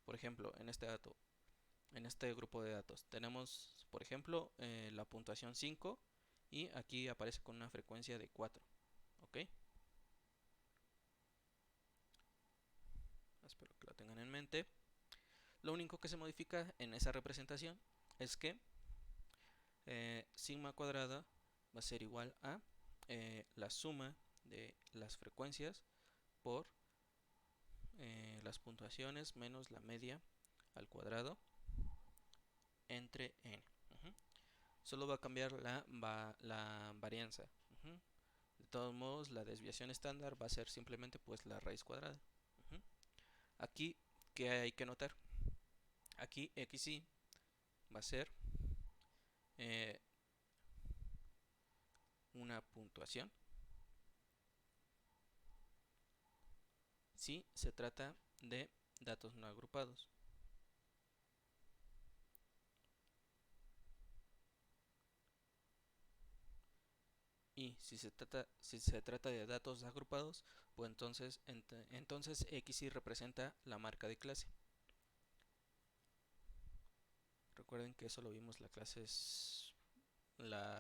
Por ejemplo, en este grupo de datos tenemos, por ejemplo, la puntuación 5 y aquí aparece con una frecuencia de 4. ¿Ok? Espero que la tengan en mente. Lo único que se modifica en esa representación es que sigma cuadrada va a ser igual a la suma de las frecuencias por las puntuaciones menos la media al cuadrado entre n. Solo va a cambiar la varianza. De todos modos, la desviación estándar va a ser simplemente pues la raíz cuadrada. Aquí, ¿qué hay que notar? Aquí xy va a ser una puntuación si se trata de datos no agrupados. Y si se trata de datos agrupados, pues entonces xy representa la marca de clase. Recuerden que eso lo vimos la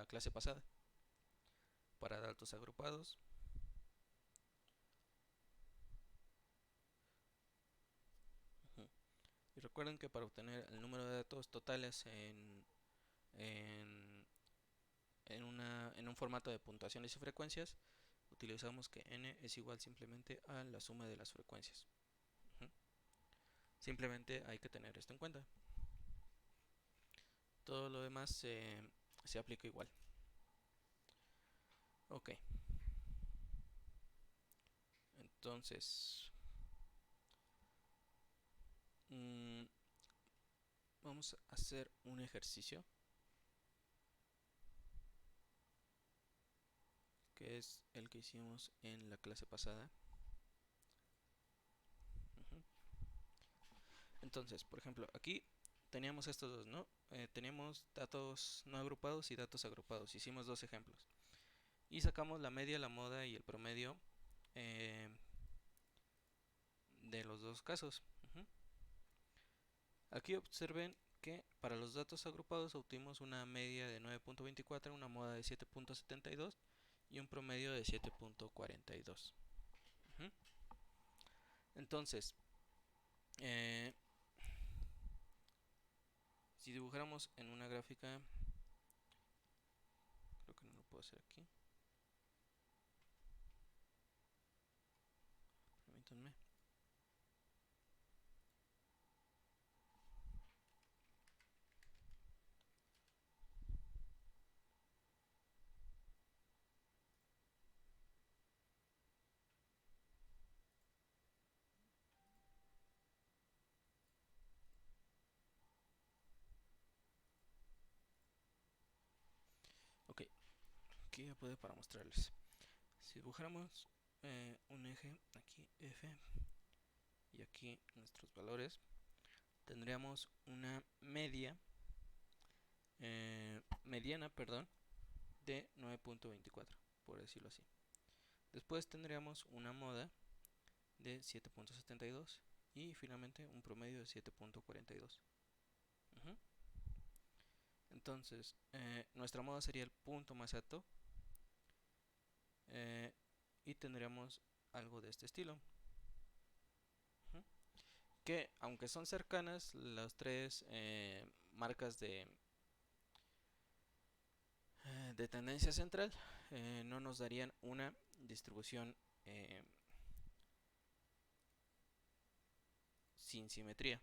clase pasada. Para datos agrupados, y recuerden que para obtener el número de datos totales en, en un formato de puntuaciones y frecuencias, utilizamos que n es igual simplemente a la suma de las frecuencias. Simplemente hay que tener esto en cuenta. Todo lo demás se aplica igual. Ok. Entonces, vamos a hacer un ejercicio que es el que hicimos en la clase pasada. Entonces, por ejemplo, aquí teníamos estos dos, ¿no? Teníamos datos no agrupados y datos agrupados. Hicimos dos ejemplos. y sacamos la media, la moda y el promedio de los dos casos. Aquí observen que para los datos agrupados obtuvimos una media de 9.24, una moda de 7.72 y un promedio de 7.42. Entonces, si dibujáramos en una gráfica, creo que no lo puedo hacer aquí. Permítanme. Ok, aquí ya puede para mostrarles. Si dibujáramos un eje aquí F y aquí nuestros valores, tendríamos una mediana, perdón, de 9.24, por decirlo así. Después tendríamos una moda de 7.72 y finalmente un promedio de 7.42. Entonces, nuestra moda sería el punto más alto y tendríamos algo de este estilo. Que aunque son cercanas, las tres marcas de tendencia central no nos darían una distribución sin simetría.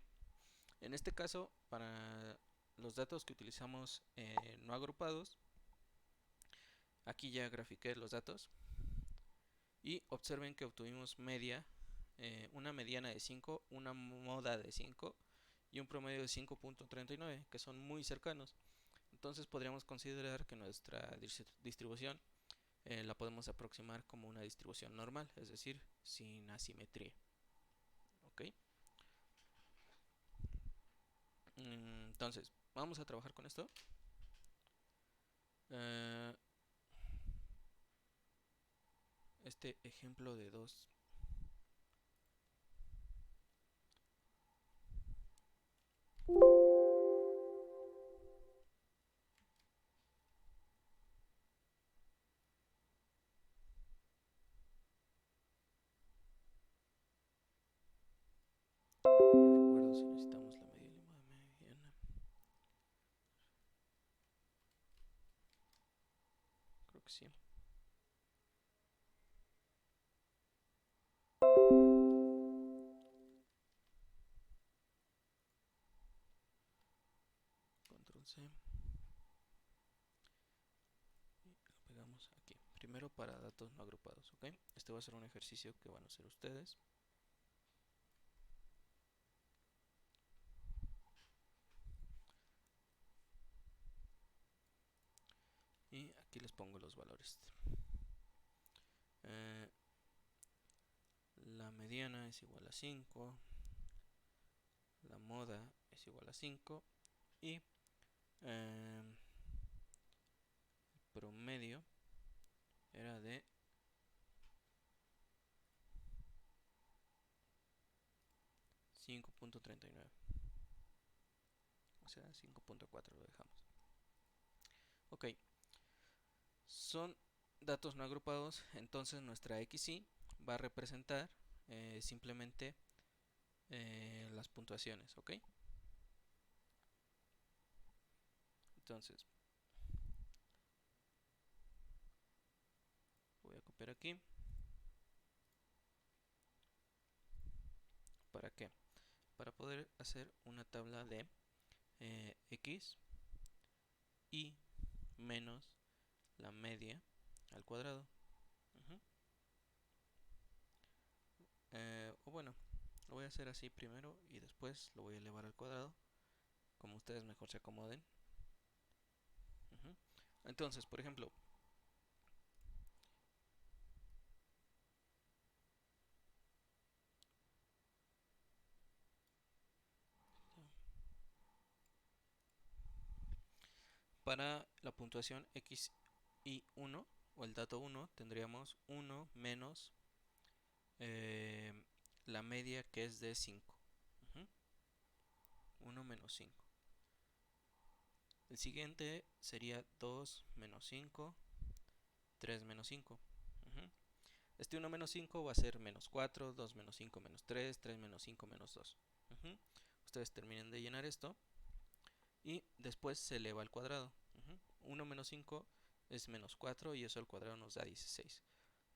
En este caso, para los datos que utilizamos no agrupados, aquí ya grafiqué los datos y observen que obtuvimos una mediana de 5, una moda de 5 y un promedio de 5.39, que son muy cercanos. Entonces podríamos considerar que nuestra distribución la podemos aproximar como una distribución normal, es decir, sin asimetría. ¿Ok? Entonces, vamos a trabajar con esto. Este ejemplo de dos recuerdo si necesitamos la media y la mediana. Creo que sí. Control C. Y lo pegamos aquí. Primero para datos no agrupados, ¿ok? Este va a ser un ejercicio que van a hacer ustedes. Y aquí les pongo los valores. La mediana es igual a 5. La moda es igual a 5. Y el promedio era de 5.39. O sea, 5.4 lo dejamos. Ok. Son datos no agrupados, entonces nuestra XY va a representar simplemente las puntuaciones, ¿ok? Entonces, voy a copiar aquí. ¿Para qué? Para poder hacer una tabla de X y menos la media al cuadrado. O bueno, lo voy a hacer así primero y después lo voy a elevar al cuadrado, como ustedes mejor se acomoden. Entonces, por ejemplo, para la puntuación X y 1 o el dato 1 tendríamos 1 menos la media, que es de 5. 1 menos 5. El siguiente sería 2 menos 5, 3 menos 5. Este 1 menos 5 va a ser menos 4, 2 menos 5 menos 3, 3 menos 5 menos 2. Ustedes terminen de llenar esto y después se eleva al cuadrado. 1 menos 5 es menos 4 y eso al cuadrado nos da 16.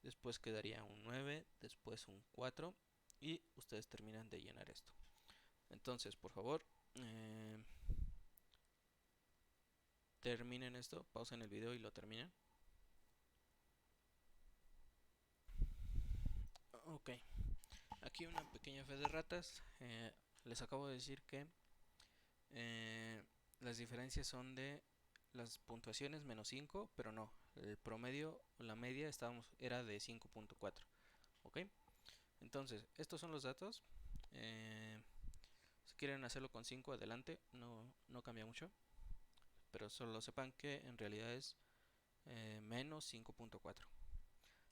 Después quedaría un 9, después un 4 y ustedes terminan de llenar esto. Entonces, por favor, terminen esto, pausen el video y lo terminen. Ok, aquí una pequeña fe de ratas. Les acabo de decir que las diferencias son de las puntuaciones menos 5, pero no, el promedio o la media era de 5.4. Ok, entonces estos son los datos. Si quieren hacerlo con 5, adelante, no cambia mucho, pero solo sepan que en realidad es menos 5.4.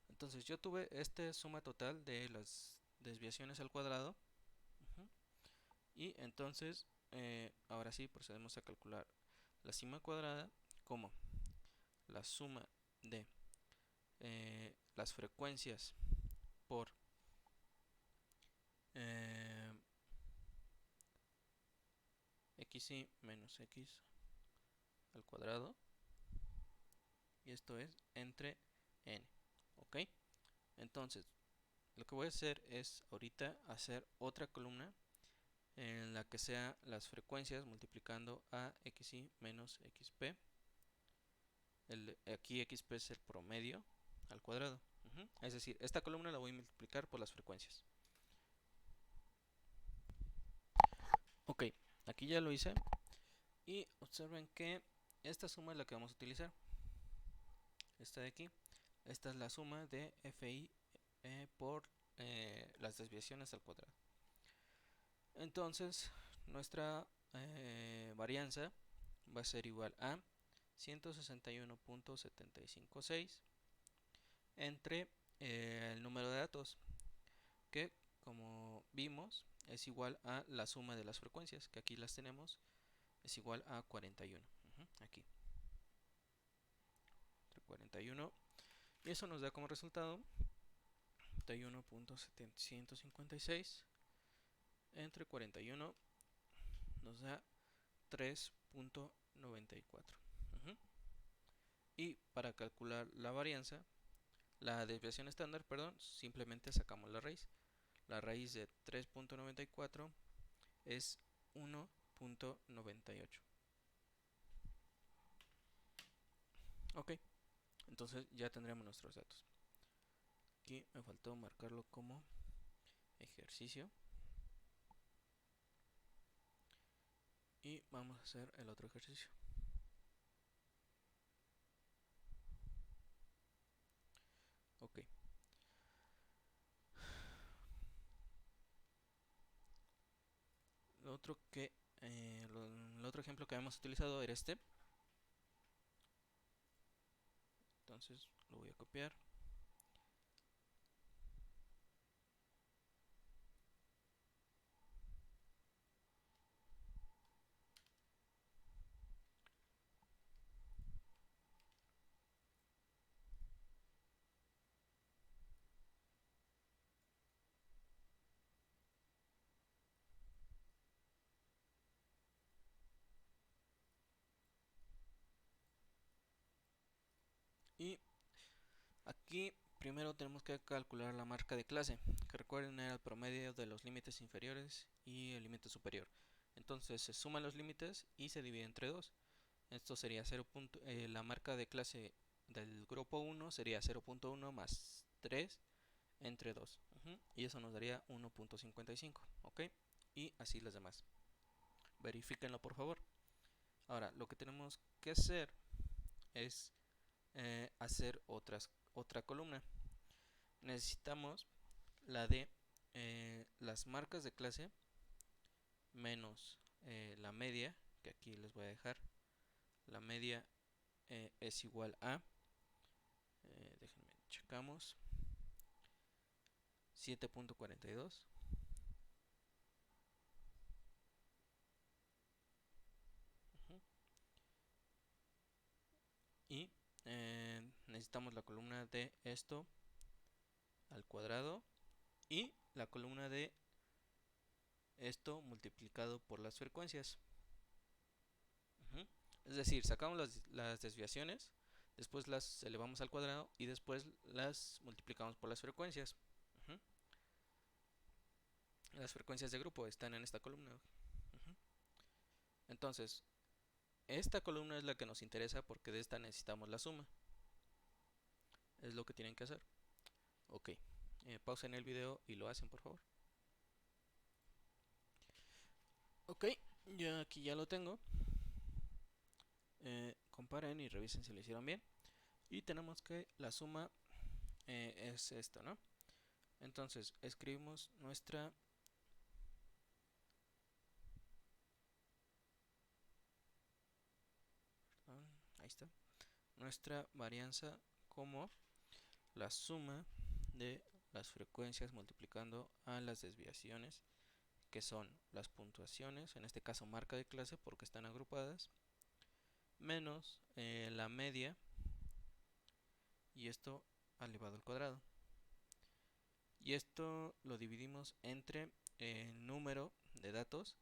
Entonces yo tuve esta suma total de las desviaciones al cuadrado. Y entonces ahora sí procedemos a calcular la suma cuadrada como la suma de las frecuencias por xy menos x al cuadrado, y esto es entre n. Ok, entonces lo que voy a hacer es ahorita hacer otra columna en la que sea las frecuencias multiplicando a xy menos xp. Aquí xp es el promedio al cuadrado. Es decir, esta columna la voy a multiplicar por las frecuencias. Ok, aquí ya lo hice. Y observen que esta suma es la que vamos a utilizar. Esta de aquí. Esta es la suma de fi por las desviaciones al cuadrado. Entonces, nuestra varianza va a ser igual a 161.756 entre el número de datos, que como vimos es igual a la suma de las frecuencias, que aquí las tenemos, es igual a 41. Aquí, entre 41, y eso nos da como resultado 31.756 entre 41 nos da 3.94. Y para calcular la varianza, la desviación estándar, perdón, simplemente sacamos la raíz. La raíz de 3.94 es 1.98. Ok, entonces ya tendremos nuestros datos. Aquí me faltó marcarlo como ejercicio. Y vamos a hacer el otro ejercicio. Ok. Lo otro que el otro ejemplo que habíamos utilizado era este. Entonces lo voy a copiar. Y aquí primero tenemos que calcular la marca de clase, que recuerden era el promedio de los límites inferiores y el límite superior. Entonces se suman los límites y se divide entre 2. Esto sería 0. La marca de clase del grupo 1 sería 0.1 más 3 entre 2. Y eso nos daría 1.55. Ok, y así las demás. Verifíquenlo por favor. Ahora lo que tenemos que hacer es hacer otra columna. Necesitamos la de las marcas de clase menos la media, que aquí les voy a dejar. La media es igual a checamos 7.42. Y necesitamos la columna de esto al cuadrado y la columna de esto multiplicado por las frecuencias. Es decir, sacamos las desviaciones, después las elevamos al cuadrado y después las multiplicamos por las frecuencias. Las frecuencias de grupo están en esta columna. Entonces, esta columna es la que nos interesa porque de esta necesitamos la suma. Es lo que tienen que hacer. Ok, pausen el video y lo hacen, por favor. Ok, yo aquí ya lo tengo. Comparen y revisen si lo hicieron bien. Y tenemos que la suma es esto, ¿no? Entonces, escribimos nuestra ahí está, nuestra varianza como la suma de las frecuencias multiplicando a las desviaciones, que son las puntuaciones, en este caso marca de clase porque están agrupadas, menos la media, y esto elevado al cuadrado. Y esto lo dividimos entre el número de datos,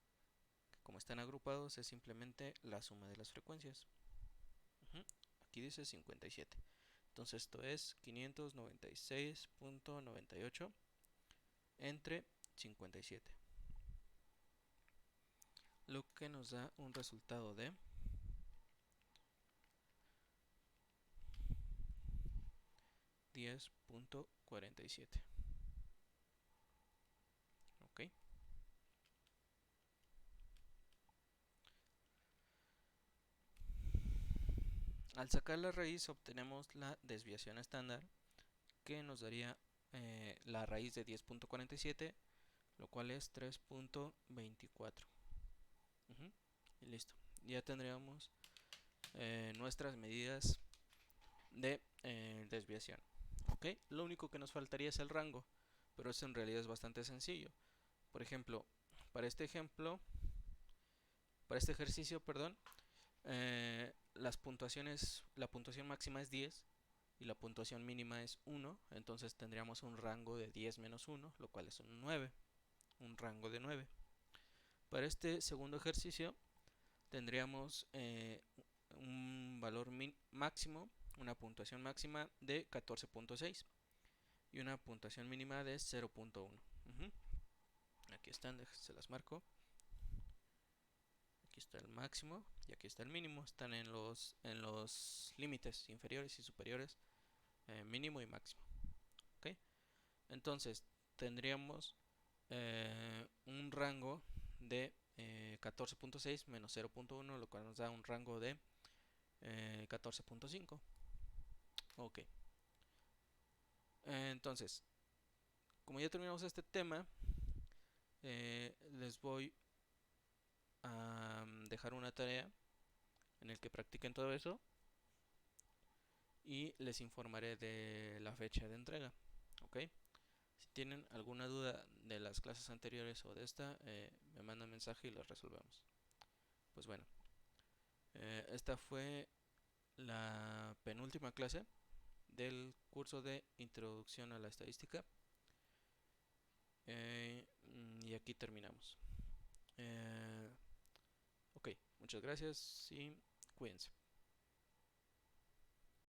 que como están agrupados es simplemente la suma de las frecuencias. Aquí dice 57. Entonces esto es 596.98 entre 57. Lo que nos da un resultado de 10.47. Ok. Al sacar la raíz obtenemos la desviación estándar, que nos daría la raíz de 10.47, lo cual es 3.24. Y listo. Ya tendríamos nuestras medidas de desviación. Ok, lo único que nos faltaría es el rango, pero eso en realidad es bastante sencillo. Por ejemplo, para este ejercicio, perdón, las puntuaciones, la puntuación máxima es 10 y la puntuación mínima es 1, entonces tendríamos un rango de 10 menos 1, lo cual es un 9, un rango de 9. Para este segundo ejercicio tendríamos un valor máximo, una puntuación máxima de 14.6 y una puntuación mínima de 0.1. Aquí están, se las marco. Aquí está el máximo y aquí está el mínimo. Están en los límites inferiores y superiores, mínimo y máximo. ¿Okay? Entonces tendríamos un rango de 14.6 menos 0.1, lo cual nos da un rango de 14.5. Ok. Entonces, como ya terminamos este tema, les voy a dejar una tarea en el que practiquen todo eso y les informaré de la fecha de entrega. Ok. Si tienen alguna duda de las clases anteriores o de esta, me mandan mensaje y las resolvemos. Pues bueno, esta fue la penúltima clase del curso de Introducción a la Estadística. Y aquí terminamos. Ok, muchas gracias y cuídense.